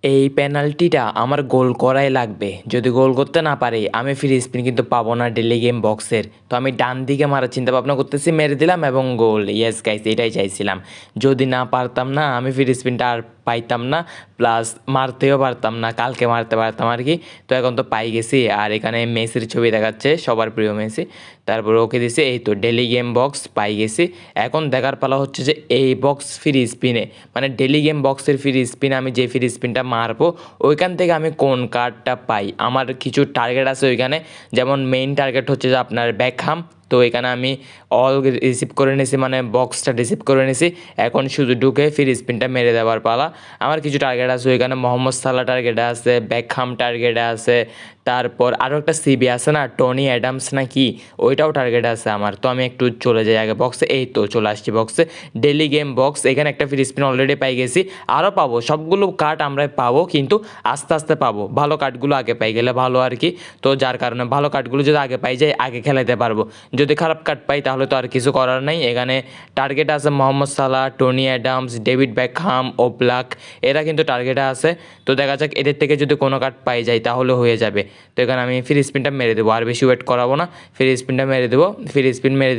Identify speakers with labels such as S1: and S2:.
S1: এই পেনাল্টিটা আমার গোল করাই লাগবে। যদি গোল করতে না পারি আমি ফ্রি স্পিন কিন্তু পাবো না ডেইলি গেম বক্সের। তো আমি ডান দিকে মারার চিন্তা ভাবনা করতেছি, মেরে দিলাম এবং গোল। ইয়েস গাইস, এটাই চাইছিলাম। যদি না পারতাম না আমি ফ্রি স্পিনটা আর পাইতাম না, প্লাস মারতেও পারতাম না, কালকে মারতে পারতাম আর কি। তো এখন তো পাই গেছি। আর এখানে মেসির ছবি দেখাচ্ছে, সবার প্রিয় মেসি। তারপর ওকে দিছে, এই তো ডেইলি গেম বক্স পাই গেছি। এখন দেখার পালা হচ্ছে যে এই বক্স ফ্রি স্পিনে, মানে ডেইলি গেম বক্সের ফ্রি স্পিন, আমি যে ফ্রি স্পিনটা মারবো ওইখান থেকে আমি কোন কার্ডটা পাই। আমার কিছু টার্গেট আছে ওইখানে, যেমন মেইন টার্গেট হচ্ছে যে আপনার বেকহাম। তো এখানে আমি অল রিসিভ করে নিয়েছি, মানে বক্সটা রিসিভ করে নিয়েছি। এখন শুধু ঢুকে ফ্রি স্পিনটা মেরে দেওয়ার পালা। আমার কিছু টার্গেট আছে ওইখানে, মোহাম্মদ সাল্লাহ টার্গেটে আছে, বেকহাম টার্গেটে আছে, তারপর আরও একটা সিবি আছে না, টনি অ্যাডামস না কি, ওইটাও টার্গেট আছে আমার। তো আমি একটু চলে যাই আগে বক্সে। এই তো চলে আসছি বক্সে, ডেইলি গেম বক্স। এখানে একটা ফ্রি স্পিন অলরেডি পাই গেছি, আরও পাবো। সবগুলো কার্ড আমরা পাবো, কিন্তু আস্তে আস্তে পাবো। ভালো কার্ডগুলো আগে পাই গেলে ভালো আর কি। তো যার কারণে ভালো কার্ডগুলো যদি আগে পাই যাই আগে খেলাতে পারবো। যদি খারাপ কার্ড পাই তাহলে তো আর কিছু করার নাই। এখানে টার্গেট আছে Mohamed Salah, Tony Adams, David Beckham, Oblak, এরা কিন্তু টার্গেটে আছে। তো দেখা যাক এদের থেকে যদি কোনো কার্ড পাই যাই তাহলে হয়ে যাবে। তো এখানে আমি ফ্রি স্পিনটা মেরে দেবো, আর বেশি ওয়েট করাবো না, ফ্রি স্পিনটা মেরে দেবো। ফ্রি স্পিন মেরে